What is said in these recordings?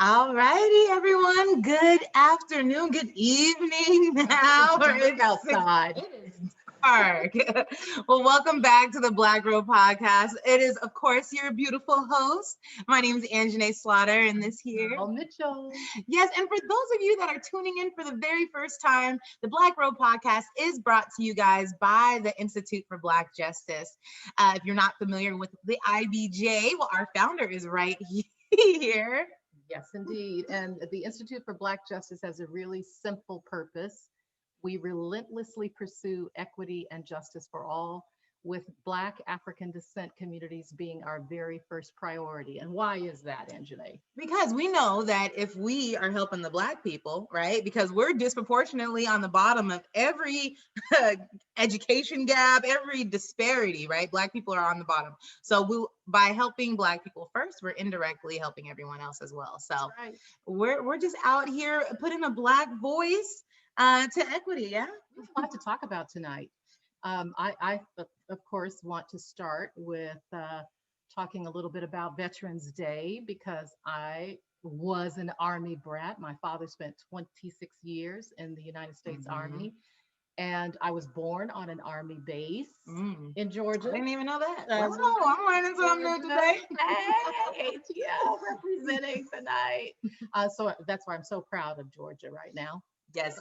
All righty, everyone. Good afternoon, good evening now. It's outside. It is dark. Well, welcome back to the Black Robe podcast. It is, of course, your beautiful host. My name is Anzhane Slaughter, and this here. Mitchell. Yes, and for those of you that are tuning in for the very first time, the Black Robe podcast is brought to you guys by the Institute for Black Justice. If you're not familiar with the IBJ, well, our founder is right here. Yes, indeed. And the Institute for Black Justice has a really simple purpose. We relentlessly pursue equity and justice for all, with Black African descent communities being our very first priority. And why is that, Anjane? Because we know that if we are helping the Black people, right, because we're disproportionately on the bottom of every education gap, every disparity, right? Black people are on the bottom. So by helping Black people first, we're indirectly helping everyone else as well. So right. we're just out here putting a Black voice to equity. Yeah. There's a lot to talk about tonight. I, of course, want to start with talking a little bit about Veterans Day, because I was an Army brat. My father spent 26 years in the United States Army, and I was born on an Army base in Georgia. I didn't even know that. I'm learning something new today. Hey, ATL representing tonight. So that's why I'm so proud of Georgia right now. Yes.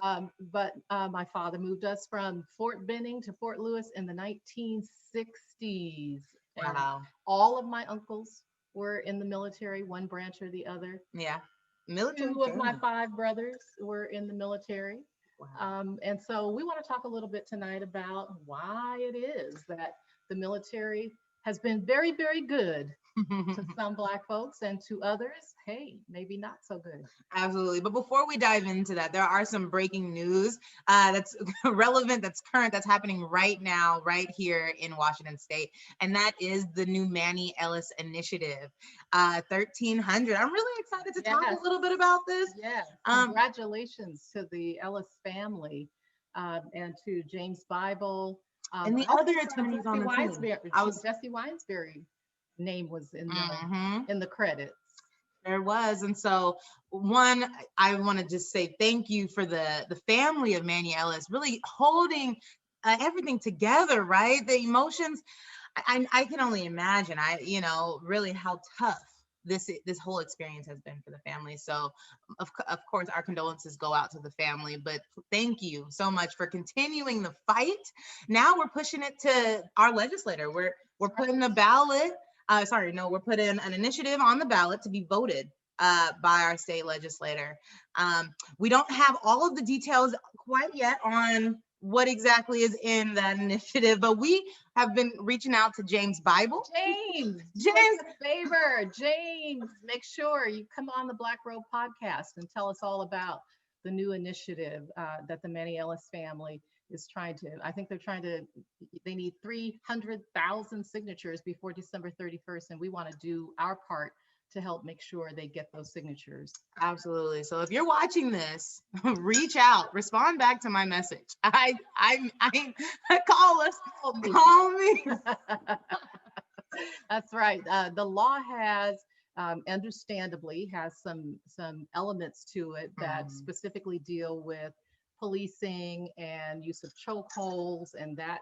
But my father moved us from Fort Benning to Fort Lewis in the 1960s. Wow. And all of my uncles were in the military, one branch or the other. Yeah. Military. 2 of my 5 brothers were in the military. Wow. And so we want to talk a little bit tonight about why it is that the military has been very, very good to some Black folks, and to others, hey, maybe not so good. Absolutely. But before we dive into that, there are some breaking news that's relevant, that's current, that's happening right now, right here in Washington State. And that is the new Manny Ellis initiative, 1300. I'm really excited to talk a little bit about this. Yes. Congratulations to the Ellis family and to James Bible. And the other attorneys on the team. Jesse Winesberry name was in the credits. There was. And so one, I want to just say thank you for the family of Manny Ellis really holding everything together, right? The emotions, I can only imagine, really how tough this whole experience has been for the family. So of course our condolences go out to the family, but thank you so much for continuing the fight. Now we're pushing it to our legislator. We're putting a ballot. We're putting an initiative on the ballot to be voted by our state legislator. We don't have all of the details quite yet on what exactly is in that initiative, but we have been reaching out to James Bible. James, favor, James, make sure you come on the Black Robe podcast and tell us all about the new initiative that the Manny Ellis family is trying to. I think they need 300,000 signatures before December 31st, and we want to do our part to help make sure they get those signatures. Absolutely. So if you're watching this, reach out, respond back to my message. I call us, call me. That's right. The law has understandably has some elements to it that specifically deal with policing and use of chokeholds, and that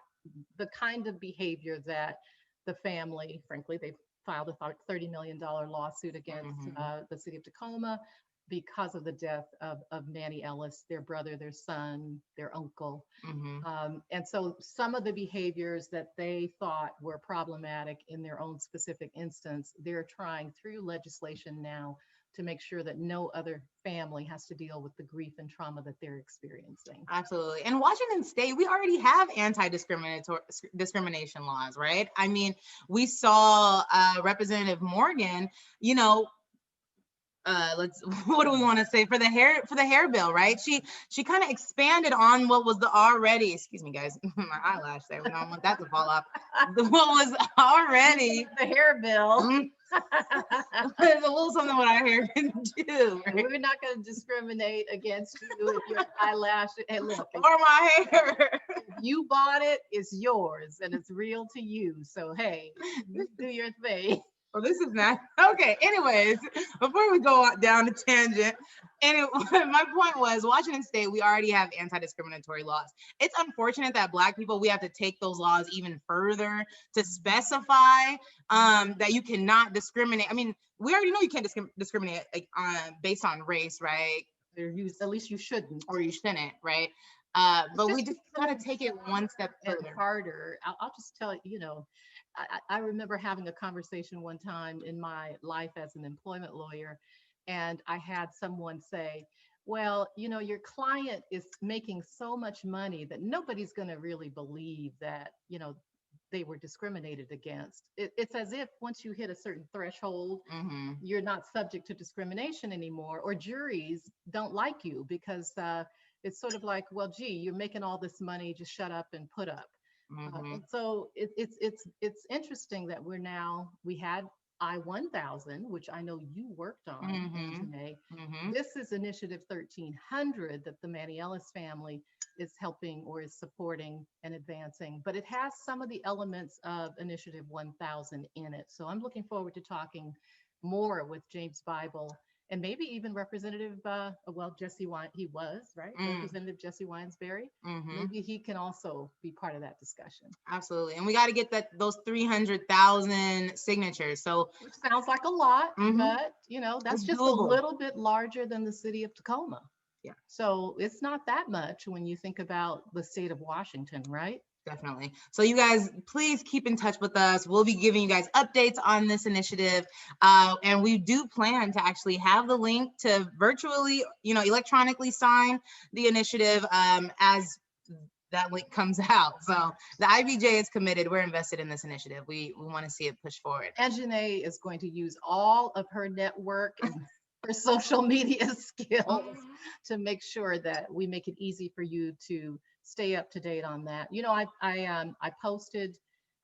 the kind of behavior that the family, frankly, they filed a $30 million lawsuit against the city of Tacoma because of the death of Manny Ellis, their brother, their son, their uncle. And so some of the behaviors that they thought were problematic in their own specific instance, they're trying through legislation now to make sure that no other family has to deal with the grief and trauma that they're experiencing. Absolutely. In Washington State, we already have anti-discrimination laws, right? I mean, we saw Representative Morgan, what do we want to say for the hair bill, right? She kind of expanded on what was already, excuse me guys, my eyelash there, we don't want that to fall off. What was already the hair bill. There's a little something what our hair can do. Right? We're not going to discriminate against you with your eyelash. Hey, look, or my hair. If you bought it, it's yours and it's real to you. So hey, do your thing. Well, this is not okay. Anyways, before we go down the tangent, my point was Washington State, we already have anti-discriminatory laws. It's unfortunate that Black people, we have to take those laws even further to specify that you cannot discriminate. I mean, we already know you can't discriminate like, based on race, right? At least you shouldn't. Or you shouldn't, right? But we just gotta take it one step further. Harder. I'll just tell you, I remember having a conversation one time in my life as an employment lawyer, and I had someone say, well, your client is making so much money that nobody's going to really believe that, they were discriminated against. It's as if once you hit a certain threshold, you're not subject to discrimination anymore, or juries don't like you because it's sort of like, well, gee, you're making all this money, just shut up and put up. And so it's interesting that we had I-1000, which I know you worked on, Anzhane. This is Initiative 1300 that the Manny Ellis family is helping or is supporting and advancing, but it has some of the elements of Initiative 1000 in it. So I'm looking forward to talking more with James Bible and maybe even Representative, Jesse Wine, he was, right? Representative Jesse Winesberry. Maybe he can also be part of that discussion. Absolutely. And we got to get those 300,000 signatures. So which sounds like a lot, but that's just doable. A little bit larger than the city of Tacoma. Yeah. So it's not that much when you think about the state of Washington, right? Definitely. So you guys, please keep in touch with us. We'll be giving you guys updates on this initiative. And we do plan to actually have the link to virtually, electronically sign the initiative as that link comes out. So the IBJ is committed. We're invested in this initiative. We want to see it push forward. Anzhane is going to use all of her network and her social media skills to make sure that we make it easy for you to stay up to date on that. I posted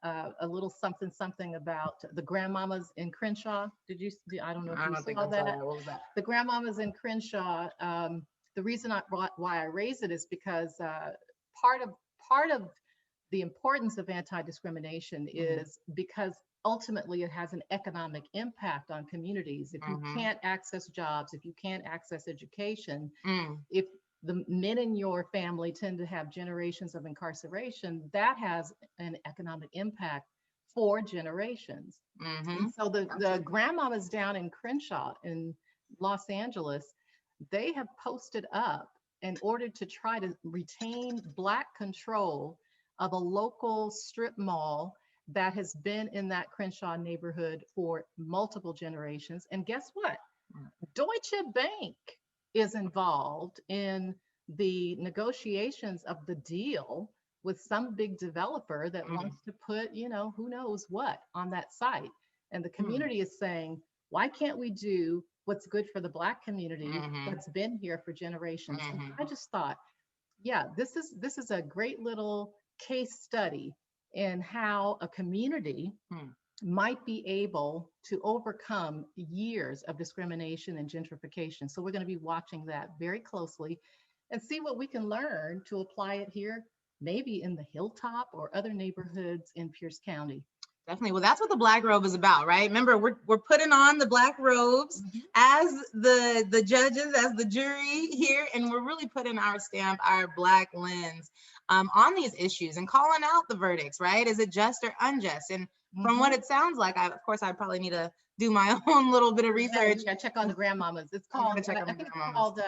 a little something about the grandmamas in Crenshaw. I don't know if you saw that. What was that? The grandmamas in Crenshaw. The reason why I raise it is because part of the importance of anti-discrimination is because ultimately it has an economic impact on communities. If you can't access jobs, if you can't access education, if the men in your family tend to have generations of incarceration, that has an economic impact for generations. And so the grandmamas down in Crenshaw in Los Angeles, they have posted up in order to try to retain Black control of a local strip mall that has been in that Crenshaw neighborhood for multiple generations. And guess what? Deutsche Bank is involved in the negotiations of the deal with some big developer that wants to put, who knows what on that site. And the community is saying, why can't we do what's good for the Black community that's been here for generations? And I just thought, yeah, this is a great little case study in how a community might be able to overcome years of discrimination and gentrification. So we're going to be watching that very closely and see what we can learn to apply it here, maybe in the Hilltop or other neighborhoods in Pierce County. Definitely. Well, that's what the Black robe is about, right? Remember, we're putting on the Black robes as the judges, as the jury here, and we're really putting our stamp, our Black lens on these issues and calling out the verdicts, right? Is it just or unjust? And from what it sounds like, of course, I probably need to do my own little bit of research. Yeah, check on the grandmamas. It's called, I think it's called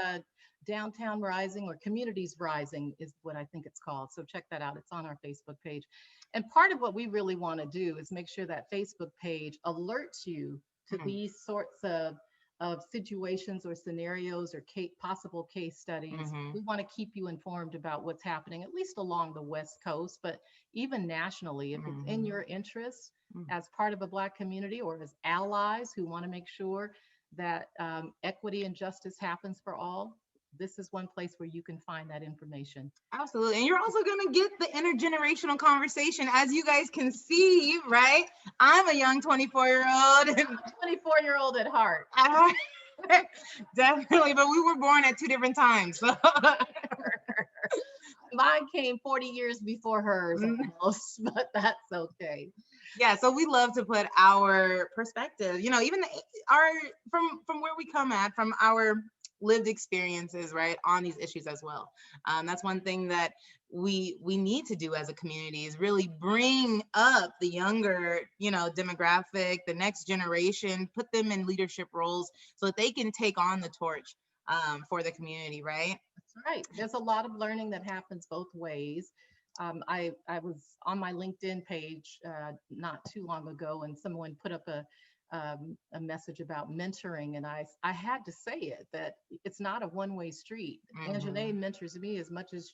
Downtown Rising or Communities Rising is what I think it's called. So check that out. It's on our Facebook page. And part of what we really want to do is make sure that Facebook page alerts you to these sorts of situations or scenarios or possible case studies. We want to keep you informed about what's happening, at least along the West Coast, but even nationally, if it's in your interest as part of a Black community or as allies who want to make sure that equity and justice happens for all. This is one place where you can find that information. Absolutely. And you're also going to get the intergenerational conversation. As you guys can see, right? I'm a young 24-year-old. 24-year-old at heart. Definitely. But we were born at two different times. So. Mine came 40 years before hers almost, but that's okay. Yeah, so we love to put our perspective, even our from where we come at, from our lived experiences, right, on these issues as well. That's one thing that we need to do as a community, is really bring up the younger, demographic, the next generation, put them in leadership roles so that they can take on the torch for the community, right? That's right. There's a lot of learning that happens both ways. I was on my LinkedIn page not too long ago, and someone put up a message about mentoring, and I had to say it, that it's not a one-way street. Anjanae mentors me as much as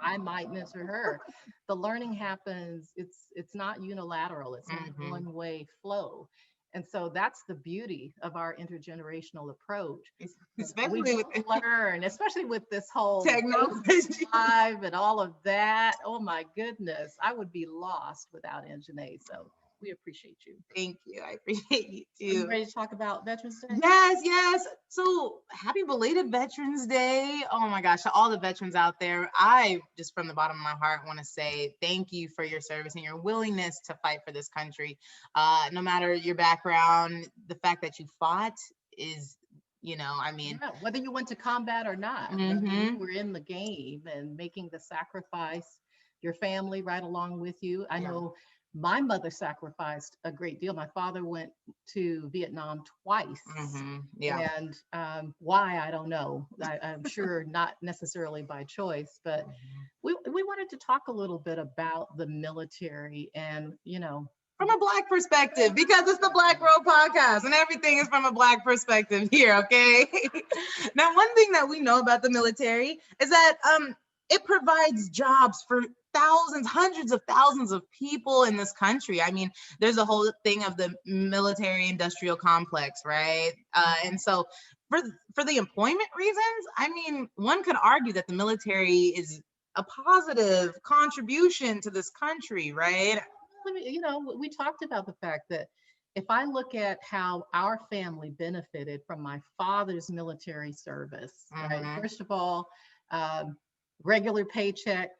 I might mentor her. The learning happens. It's not unilateral. It's not a one-way flow. And so that's the beauty of our intergenerational approach. We Especially with learn, especially with this whole technology. live and all of that. Oh my goodness, I would be lost without Anjanae. So we appreciate you. Thank you. I appreciate you Are you too. ready to talk about Veterans Day? Yes, yes. So happy belated Veterans Day. Oh my gosh, to all the veterans out there, I just from the bottom of my heart want to say thank you for your service and your willingness to fight for this country. No matter your background, the fact that you fought is, Yeah, whether you went to combat or not, whether you were in the game and making the sacrifice, your family right along with you. I know my mother sacrificed a great deal. My father went to Vietnam twice. Yeah. And why, I don't know. I'm sure not necessarily by choice, but we wanted to talk a little bit about the military and, From a Black perspective, because it's the Black Robe podcast and everything is from a Black perspective here, okay? Now, one thing that we know about the military is that it provides jobs for thousands, hundreds of thousands of people in this country. I mean, there's a whole thing of the military industrial complex, right? And so for the employment reasons, I mean, one could argue that the military is a positive contribution to this country, right? We talked about the fact that if I look at how our family benefited from my father's military service, right? First of all, regular paycheck.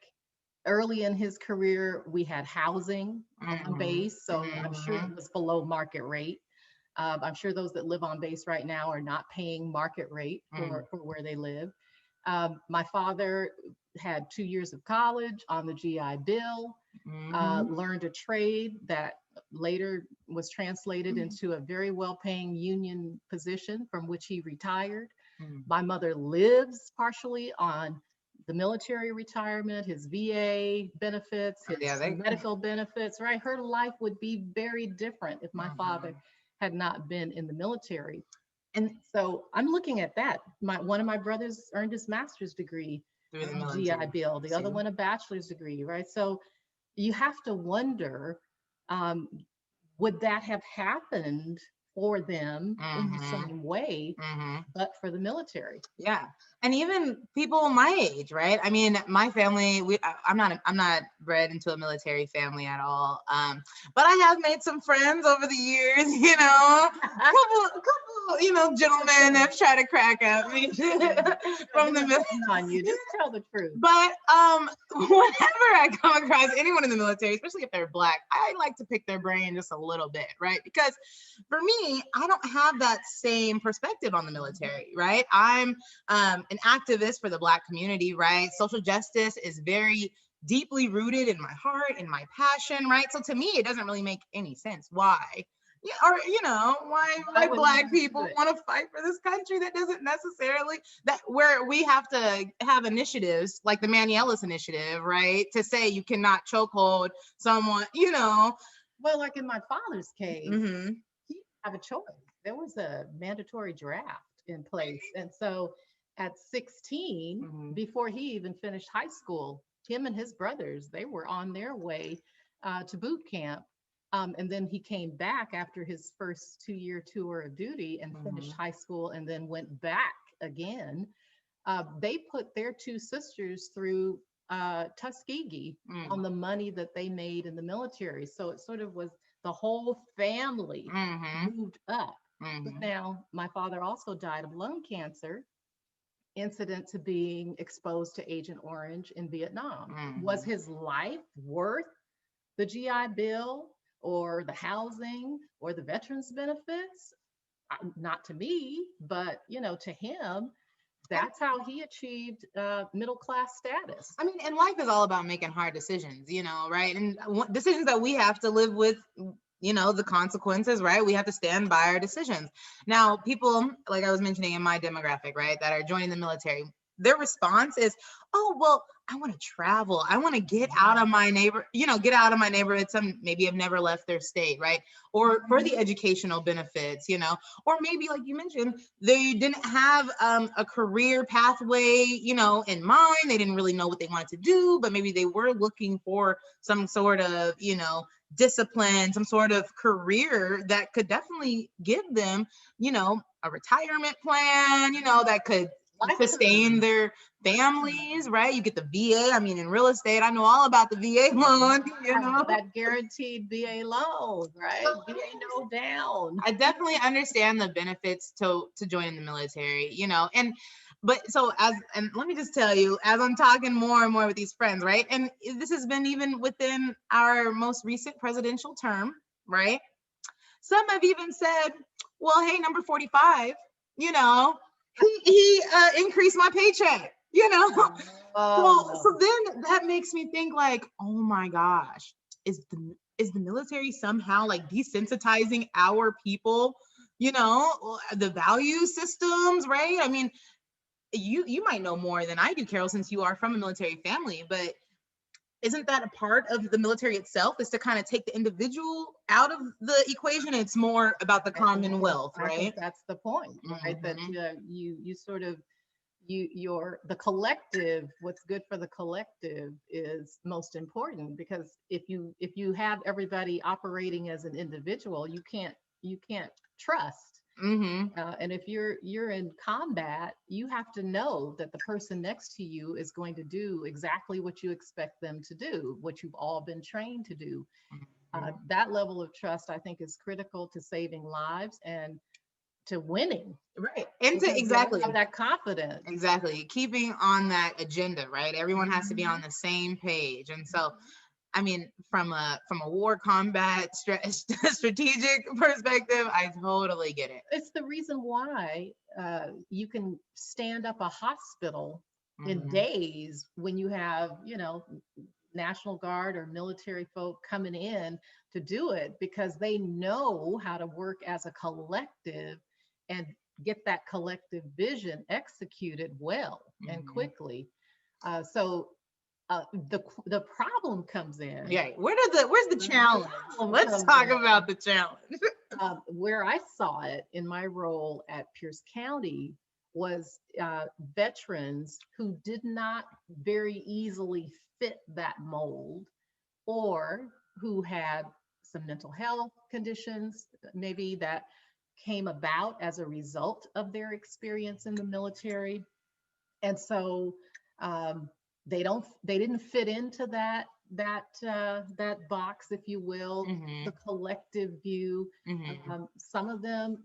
Early in his career, we had housing on base, so I'm sure it was below market rate. I'm sure those that live on base right now are not paying market rate for where they live. My father had 2 years of college on the GI Bill, learned a trade that later was translated into a very well-paying union position from which he retired. My mother lives partially on the military retirement, his VA benefits, his medical benefits, right? Her life would be very different if my father had not been in the military. And so I'm looking at that. One of my brothers earned his master's degree Through the on military. GI Bill, the other one a bachelor's degree, right? So you have to wonder, would that have happened for them in the same way, but for the military? Yeah. And even people my age, right? I mean, my family, I'm not bred into a military family at all. But I have made some friends over the years, a couple, gentlemen have tried to crack at me from the military. On you, just tell the truth. But whenever I come across anyone in the military, especially if they're Black, I like to pick their brain just a little bit, right? Because for me, I don't have that same perspective on the military, right? I'm an activist for the Black community, right? Social justice is very deeply rooted in my heart, in my passion, right? So to me, it doesn't really make any sense why. Yeah, or why Black people want to fight for this country that doesn't necessarily, that where we have to have initiatives like the Manny Ellis initiative, right? To say you cannot chokehold someone, Well, like in my father's case, he didn't have a choice. There was a mandatory draft in place. And so at 16, before he even finished high school, him and his brothers, they were on their way to boot camp. And then he came back after his first 2-year tour of duty and finished high school and then went back again. They put their 2 sisters through Tuskegee on the money that they made in the military. So it sort of was the whole family moved up. But now my father also died of lung cancer incident to being exposed to Agent Orange in Vietnam. Was his life worth the GI Bill or the housing or the veterans benefits? Not to me, but to him, that's how he achieved middle class status. I mean, and life is all about making hard decisions, right? And decisions that we have to live with, the consequences, right? We have to stand by our decisions. Now, people, like I was mentioning in my demographic, right, that are joining the military, their response is, oh, well, I want to travel. I want to get out of my neighborhood. Some maybe have never left their state, right? Or for the educational benefits, or maybe like you mentioned, they didn't have a career pathway, in mind. They didn't really know what they wanted to do, but maybe they were looking for some sort of, discipline, some sort of career that could definitely give them, a retirement plan, that could sustain their families, right? You get the VA. I mean, in real estate, I know all about the VA loan, that guaranteed VA loan, right? VA no down. I definitely understand the benefits to joining the military, and let me just tell you, as I'm talking more and more with these friends, right? And this has been even within our most recent presidential term, right? Some have even said, well, hey, number 45, he increased my paycheck, So then that makes me think like, oh my gosh, is the military somehow like desensitizing our people, the value systems, right? I mean, you might know more than I do, Carol, since you are from a military family, but isn't that a part of the military itself, is to kind of take the individual out of the equation? It's more about the commonwealth, right? I think that's the point, right? That you sort of the collective, what's good for the collective is most important, because if you have everybody operating as an individual, you can't trust. And if you're in combat, you have to know that the person next to you is going to do exactly what you expect them to do, what you've all been trained to do. That level of trust, I think, is critical to saving lives and to winning, right? And to exactly have that confidence, exactly keeping on that agenda, right? Everyone has to be on the same page. And so I mean, from a war combat strategic perspective, I totally get it. It's the reason why you can stand up a hospital in days when you have, National Guard or military folk coming in to do it, because they know how to work as a collective and get that collective vision executed well and quickly. So the problem comes in. Yeah, where's the challenge? Let's talk about the challenge. Where I saw it in my role at Pierce County was veterans who did not very easily fit that mold, or who had some mental health conditions maybe that came about as a result of their experience in the military. And so they didn't fit into that box, if you will, the collective view. Some of them,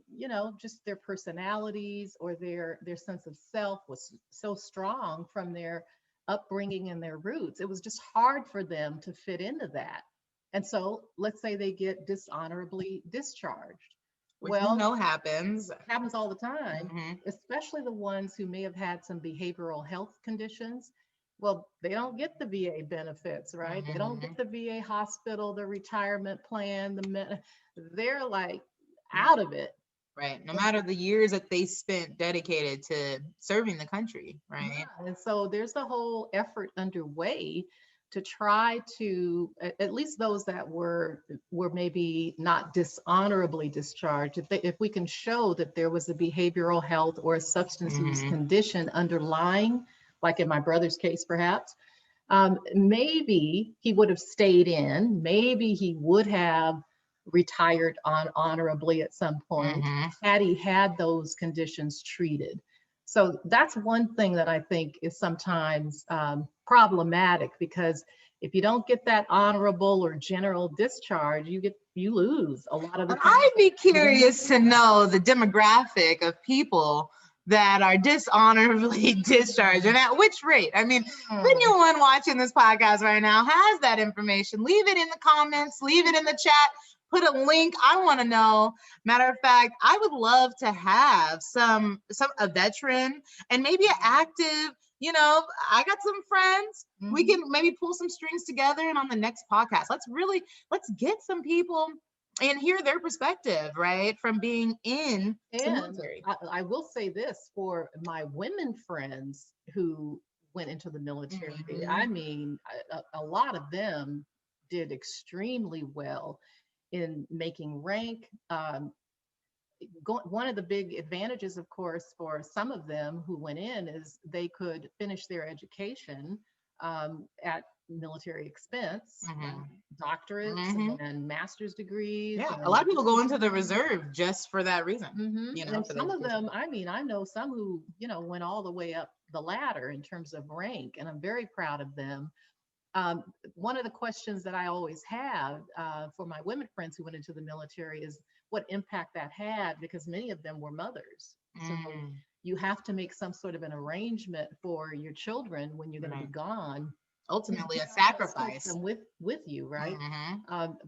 just their personalities or their sense of self was so strong from their upbringing and their roots. It was just hard for them to fit into that. And so let's say they get dishonorably discharged. Which happens all the time, especially the ones who may have had some behavioral health conditions. Well, they don't get the VA benefits, right? They don't get the VA hospital, the retirement plan, they're like out of it. Right. No matter the years that they spent dedicated to serving the country, right? Yeah. And so there's a whole effort underway to try to, at least those that were maybe not dishonorably discharged, if we can show that there was a behavioral health or a substance use condition underlying, like in my brother's case, perhaps, maybe he would have stayed in, maybe he would have retired honorably at some point had he had those conditions treated. So that's one thing that I think is sometimes problematic, because if you don't get that honorable or general discharge, you lose a lot of the time. I'd be curious to know the demographic of people that are dishonorably discharged, and at which rate? I mean, if anyone watching this podcast right now has that information, leave it in the comments, leave it in the chat, put a link. I want to know. Matter of fact, I would love to have a veteran and maybe an active, I got some friends. We can maybe pull some strings together, and on the next podcast, let's get some people and hear their perspective, right, from being in the military. I will say this for my women friends who went into the military. I mean, a lot of them did extremely well in making rank. One of the big advantages, of course, for some of them who went in is they could finish their education at military expense, doctorates and master's degrees. Yeah, a lot of people go into the reserve just for that reason. And some of them, I mean, I know some who, went all the way up the ladder in terms of rank, and I'm very proud of them. One of the questions that I always have for my women friends who went into the military is what impact that had, because many of them were mothers. So you have to make some sort of an arrangement for your children when you're going to be gone. Ultimately, a sacrifice. Them with you, right?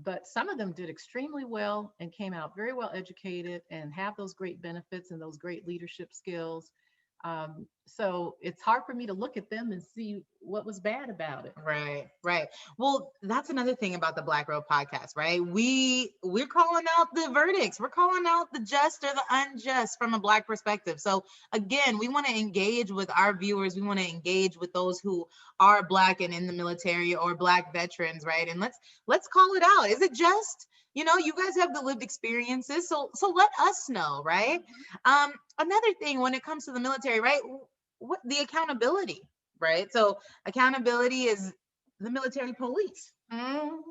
But some of them did extremely well and came out very well educated and have those great benefits and those great leadership skills. So it's hard for me to look at them and see what was bad about it. Right. Well, that's another thing about the Black Robe podcast, right? We're calling out the verdicts. We're calling out the just or the unjust from a Black perspective. So again, we want to engage with our viewers. We want to engage with those who are Black and in the military or Black veterans, right? And let's call it out. Is it just? You guys have the lived experiences, so let us know, right? Another thing when it comes to the military, right? What the accountability, right? So accountability is the military police. Well,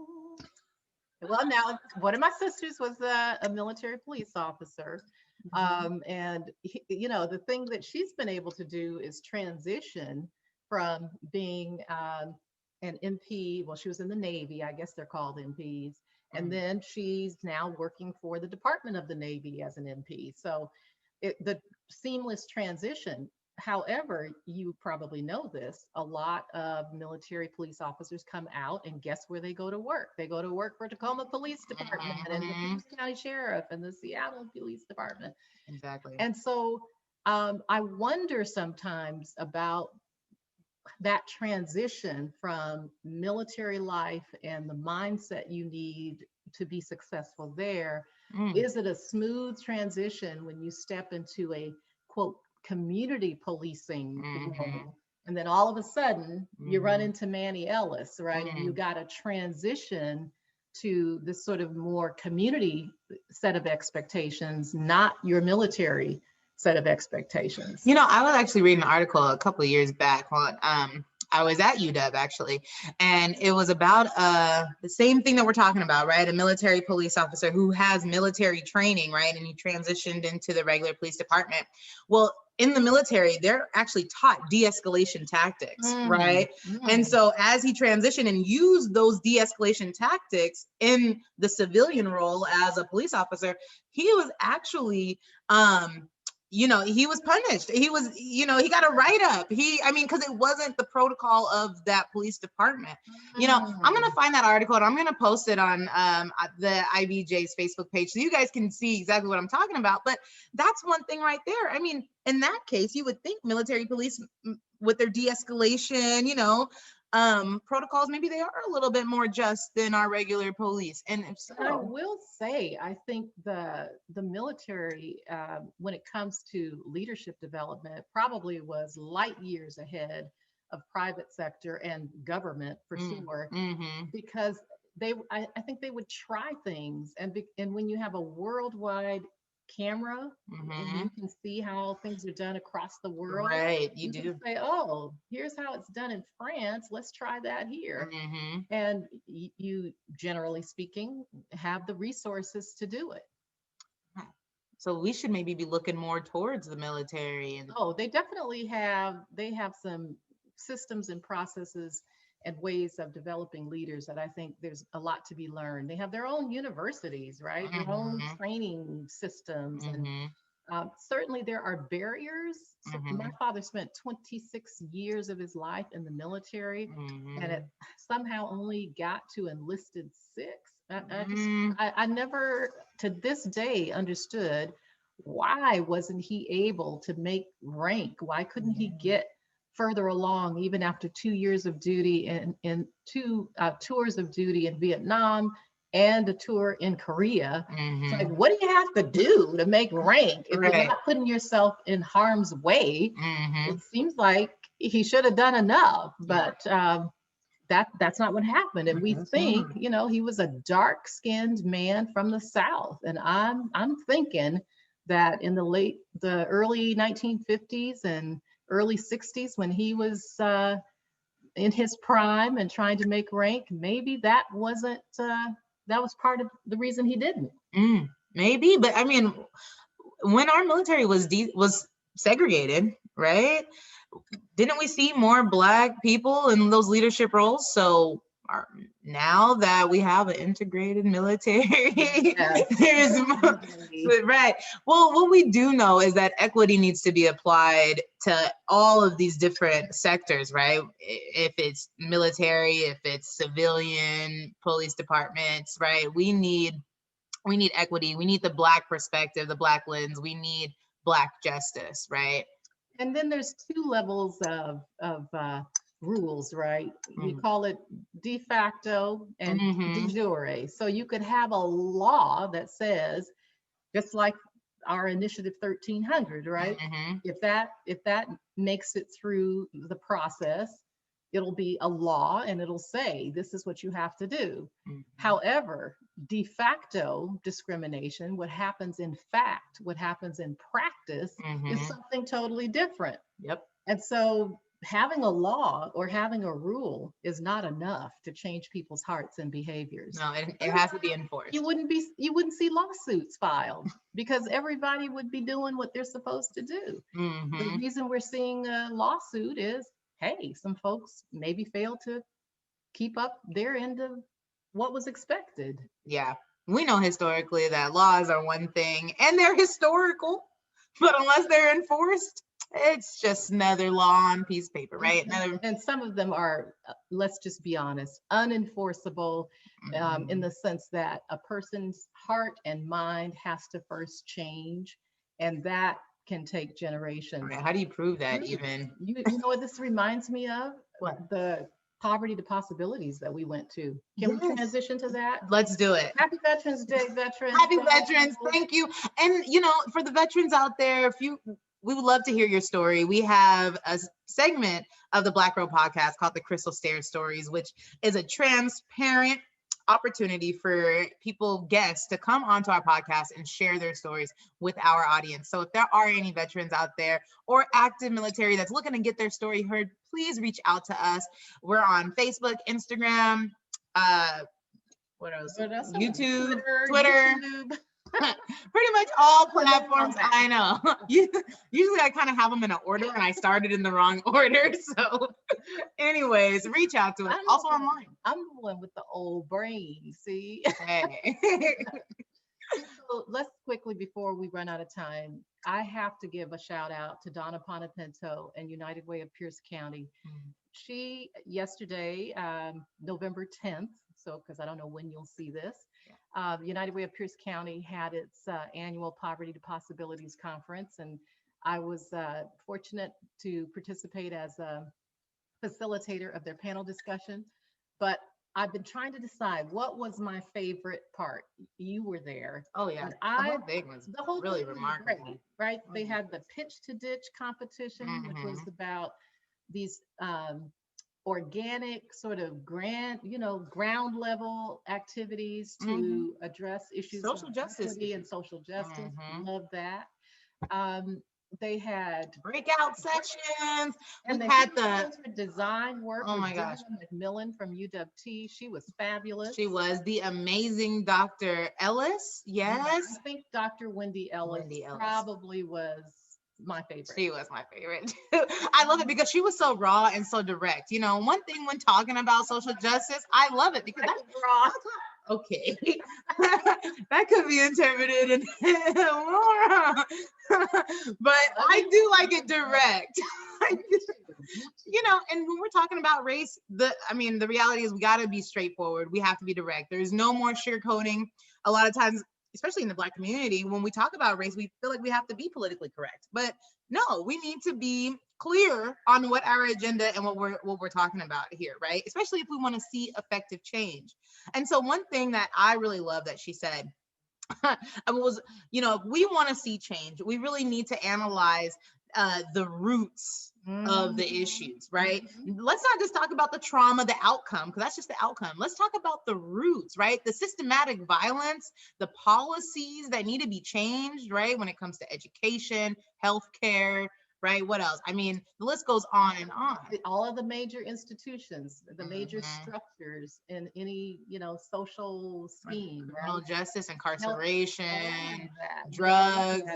now one of my sisters was a military police officer, and the thing that she's been able to do is transition from being an MP. Well, she was in the Navy. I guess they're called MPs. And then she's now working for the Department of the Navy as an MP. So the seamless transition. However, you probably know this, a lot of military police officers come out and guess where they go to work? They go to work for Tacoma Police Department and the Pierce County Sheriff and the Seattle Police Department. Exactly. And so I wonder sometimes about that transition from military life and the mindset you need to be successful there. Is it a smooth transition when you step into a quote community policing role, and then all of a sudden you run into Manny Ellis, right? And you got to transition to this sort of more community set of expectations, not your military set of expectations. I was actually reading an article a couple of years back on I was at UW actually, and it was about the same thing that we're talking about, right? A military police officer who has military training, right? And he transitioned into the regular police department. Well, in the military, they're actually taught de-escalation tactics, right? And so as he transitioned and used those de-escalation tactics in the civilian role as a police officer, he was actually he was punished. He was, he got a write-up. Because it wasn't the protocol of that police department. I'm going to find that article and I'm going to post it on the IBJ's Facebook page so you guys can see exactly what I'm talking about. But that's one thing right there. In that case, you would think military police with their de-escalation, protocols, maybe they are a little bit more just than our regular police. And if so, I will say, I think the military, when it comes to leadership development, probably was light years ahead of private sector and government for sure, because I think they would try things, and when you have a worldwide camera and you can see how things are done across the world, right? You do say, oh, here's how it's done in France, let's try that here. And you, generally speaking, have the resources to do it. So we should maybe be looking more towards the military. They definitely have some systems and processes and ways of developing leaders that I think there's a lot to be learned. They have their own universities, right? Their own training systems. And Certainly, there are barriers. So my Mm-hmm. father spent 26 years of his life in the military, and Mm-hmm. it somehow only got to enlisted six. Mm-hmm. I never, to this day, understood why wasn't he able to make rank? Why couldn't he get further along even after 2 years of duty in two tours of duty in Vietnam and a tour in Korea? It's like, Mm-hmm. what do you have to do to make rank if you're Right. not putting yourself in harm's way? Mm-hmm. It seems like he should have done enough, Yeah. but that's not what happened. And we That's think, not. he was a dark-skinned man from the South, and I'm thinking that in the early 1950s and early 60s, when he was in his prime and trying to make rank, maybe that wasn't that was part of the reason he didn't. Maybe, but I mean, when our military was segregated, right? Didn't we see more Black people in those leadership roles? So now that we have an integrated military, Yes, there's more, definitely. right. Well, what we do know is that equity needs to be applied to all of these different sectors, right? If it's military, if it's civilian, police departments, right? We need equity. We need the Black perspective, the Black lens. We need Black justice, right? And then there's two levels of rules, right? We call it de facto and de Mm-hmm. jure. So you could have a law that says, just like our initiative 1300, right? Mm-hmm. If that makes it through the process, it'll be a law and it'll say this is what you have to do. Mm-hmm. However, de facto discrimination, what happens in fact, what happens in practice, is Mm-hmm. something totally different. Yep. And so having a law or having a rule is not enough to change people's hearts and behaviors. No, it has to be enforced. You wouldn't see lawsuits filed because everybody would be doing what they're supposed to do. The Mm-hmm. reason we're seeing a lawsuit is, hey, some folks maybe failed to keep up their end of what was expected. Yeah. We know historically that laws are one thing and they're historical, but unless they're enforced, it's just another law on piece of paper, right? Another. And some of them are, let's just be honest, unenforceable, in the sense that a person's heart and mind has to first change, and that can take generations. Right. How do you prove that even? You know what this reminds me of? What? The poverty to possibilities that we went to. Can we Yes. transition to that? Let's do it. Happy Veterans Day, veterans. Happy veterans. Thank you. And for the veterans out there, we would love to hear your story. We have a segment of the Black Robe podcast called the Crystal Stair Stories, which is a transparent opportunity for guests to come onto our podcast and share their stories with our audience. So if there are any veterans out there or active military that's looking to get their story heard, please reach out to us. We're on Facebook, Instagram, what else? YouTube, Twitter. Pretty much all platforms. I know. Usually I kind of have them in an order and I started in the wrong order. So anyways, reach out to us. Also online. I'm the one with the old brain, see? Hey. So let's quickly, before we run out of time, I have to give a shout out to Donna Ponapinto and United Way of Pierce County. She, yesterday, November 10th, so because I don't know when you'll see this, United Way of Pierce County had its annual Poverty to Possibilities Conference, and I was fortunate to participate as a facilitator of their panel discussion. But I've been trying to decide what was my favorite part. You were there. Oh yeah, the whole really thing was remarkable, great, right? They had the pitch to ditch competition, which was about these organic sort of ground level activities to address issues social of justice equity and social justice. Love that. They had breakout sessions. And we they had the design work. Oh with my gosh, McMillan from UWPC. She was fabulous. She was the amazing Dr. Ellis. Yes, I think Dr. Wendy Ellis probably was my favorite. She was my favorite. I love it because she was so raw and so direct. One thing when talking about social justice, I love it because that's raw. Okay. That could be interpreted in but I do like it direct. And when we're talking about race, the reality is we got to be straightforward. We have to be direct. There's no more sugarcoating. A lot of times, especially in the Black community, when we talk about race, we feel like we have to be politically correct. But no, we need to be clear on what our agenda and what we're talking about here, right? Especially if we want to see effective change. And so one thing that I really love that she said was, if we want to see change, we really need to analyze the roots of the issues, right? Let's not just talk about the trauma, the outcome, because that's just the outcome. Let's talk about the roots, right? The systematic violence, the policies that need to be changed, right? When it comes to education, healthcare, right? What else? The list goes on and on. All of the major institutions, the major structures in any, social scheme, Criminal right? justice, incarceration, That, drugs,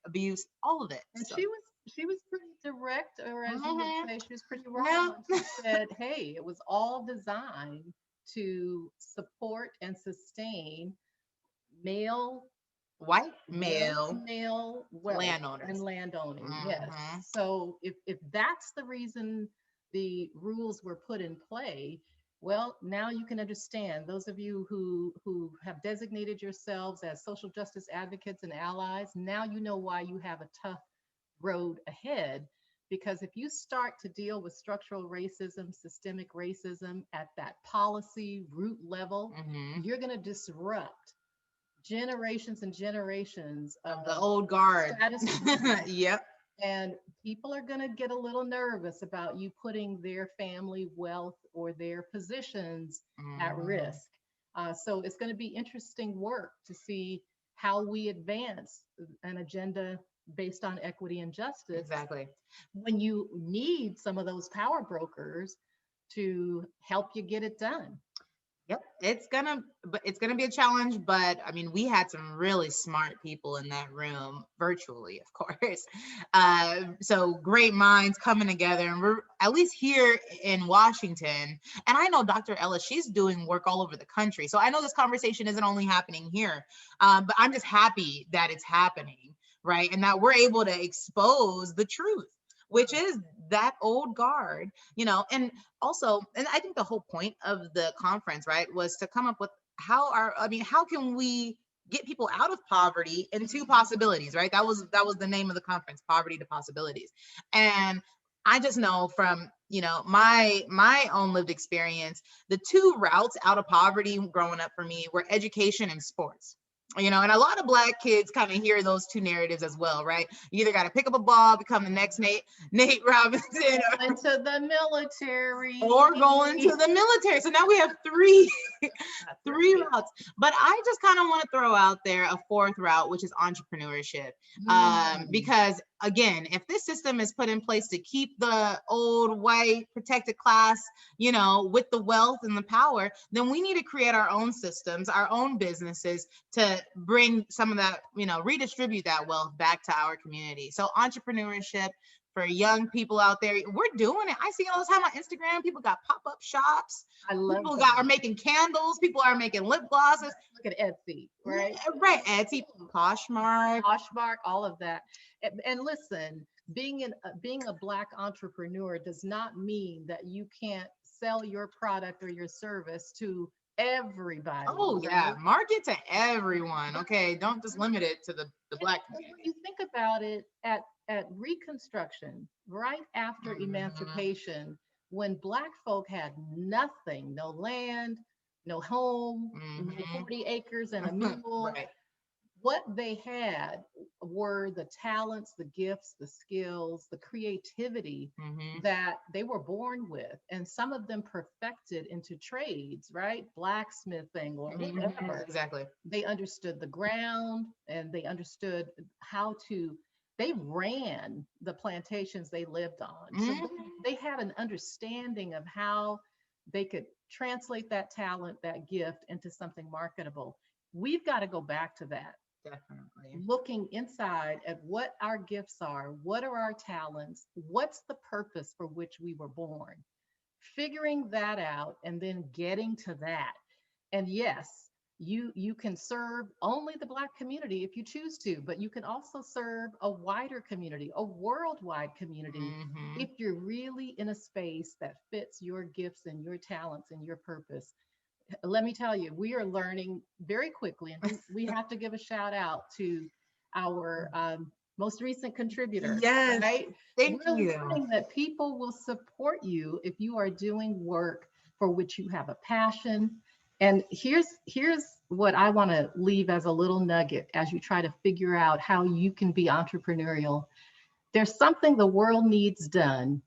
abuse, all of it. And So. she was pretty direct, or as you would say, she was pretty raw. Yeah. She said, hey, it was all designed to support and sustain white male wealth landowners. and landowning. Yes. So if that's the reason the rules were put in play, well, now you can understand, those of you who have designated yourselves as social justice advocates and allies, now you know why you have a tough road ahead. Because if you start to deal with structural racism, systemic racism at that policy root level, you're going to disrupt generations and generations of the old guard. Yep. And people are going to get a little nervous about you putting their family wealth or their positions at risk. So it's going to be interesting work to see how we advance an agenda based on equity and justice. Exactly. When you need some of those power brokers to help you get it done. Yep, it's gonna be a challenge, but we had some really smart people in that room, virtually, of course. So great minds coming together, and we're at least here in Washington. And I know Dr. Ellis, she's doing work all over the country. So I know this conversation isn't only happening here, but I'm just happy that it's happening, right? And that we're able to expose the truth, which is that old guard, and also, and I think the whole point of the conference, right, was to come up with how can we get people out of poverty into possibilities, right? That was the name of the conference, Poverty to Possibilities. And I just know from, my own lived experience, the two routes out of poverty growing up for me were education and sports. And a lot of Black kids kind of hear those two narratives as well, right? You either got to pick up a ball, become the next Nate Robinson, or into the military, or go into the military. So now we have three routes. But I just kind of want to throw out there a fourth route, which is entrepreneurship. Because again, if this system is put in place to keep the old white protected class, with the wealth and the power, then we need to create our own systems, our own businesses to bring some of that, redistribute that wealth back to our community. So entrepreneurship for young people out there, we're doing it. I see all the time on Instagram, people got pop-up shops. I love people are making candles, people are making lip glosses. Look at Etsy, right? Right, Etsy, Poshmark, all of that. And listen, being a Black entrepreneur does not mean that you can't sell your product or your service to everybody. Oh yeah, market to everyone. Okay, don't just limit it to the Black community. When you think about it, at Reconstruction, right after emancipation, when Black folk had nothing, no land, no home, no 40 acres and a mule, right. What they had were the talents, the gifts, the skills, the creativity that they were born with. And some of them perfected into trades, right? Blacksmithing or whatever. Exactly. They understood the ground and they understood they ran the plantations they lived on. So they had an understanding of how they could translate that talent, that gift into something marketable. We've got to go back to that. Definitely. Looking inside at what our gifts are, what are our talents, what's the purpose for which we were born, figuring that out and then getting to that. And yes, You can serve only the Black community if you choose to, but you can also serve a wider community, a worldwide community, Mhm. if you're really in a space that fits your gifts and your talents and your purpose. Let me tell you, we are learning very quickly, and we have to give a shout out to our most recent contributor, Yes, right? thank We're you. learning that people will support you if you are doing work for which you have a passion. And here's what I want to leave as a little nugget as you try to figure out how you can be entrepreneurial. There's something the world needs done,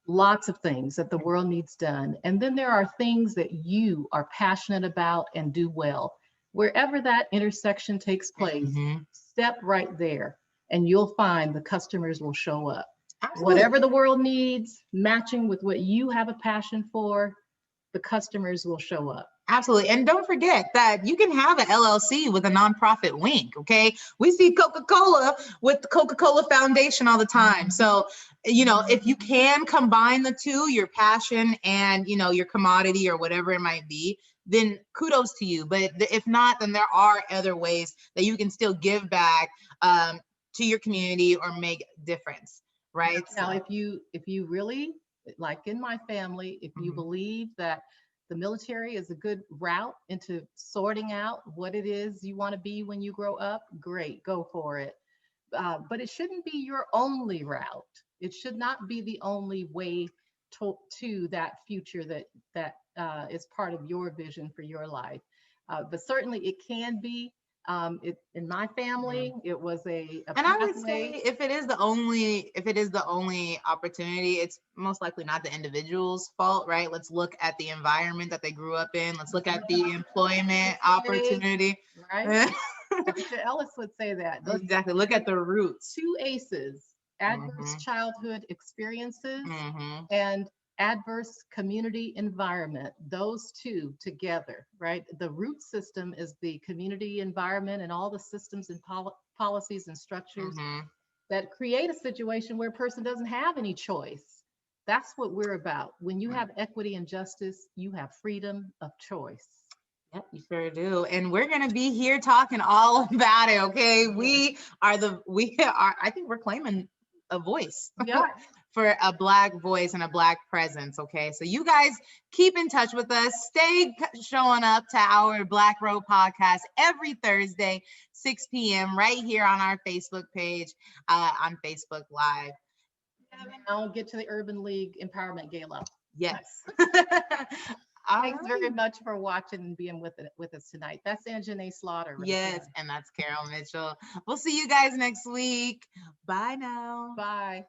lots of things that the world needs done. And then there are things that you are passionate about and do well. Wherever that intersection takes place, Mhm. step right there and you'll find the customers will show up. Absolutely. Whatever the world needs, matching with what you have a passion for, the customers will show up. Absolutely. And don't forget that you can have an LLC with a nonprofit wing. Okay. We see Coca-Cola with the Coca-Cola Foundation all the time. So, if you can combine the two, your passion and, your commodity or whatever it might be, then kudos to you. But if not, then there are other ways that you can still give back to your community or make a difference. Right. Now, So, if you really, like in my family, if you mhm. believe that the military is a good route into sorting out what it is you want to be when you grow up, great, go for it. But it shouldn't be your only route. It should not be the only way to that future that is part of your vision for your life. But certainly it can be. In my family, it was a And I would say pathway. if it is the only opportunity, it's most likely not the individual's fault, right? Let's look at the environment that they grew up in. Let's look at the employment opportunity. Right? Dr. Ellis would say that those Exactly. Look at the roots. two ACEs, adverse Hmm. childhood experiences Hmm. and adverse community environment, those two together, right? The root system is the community environment and all the systems and policies and structures Hmm. that create a situation where a person doesn't have any choice. That's what we're about. When you have equity and justice, you have freedom of choice. Yep, you sure do. And we're gonna be here talking all about it. Okay. Yes. I think we're claiming a voice. We are. For a Black voice and a Black presence. Okay. So you guys keep in touch with us. Stay showing up to our Black Robe podcast every Thursday, 6 p.m. right here on our Facebook page, on Facebook Live. Now get to the Urban League Empowerment Gala. Yes. All Thanks very right. much for watching and being with us tonight. That's Anjane Slaughter right Yes. there. And that's Carol Mitchell. We'll see you guys next week. Bye now. Bye.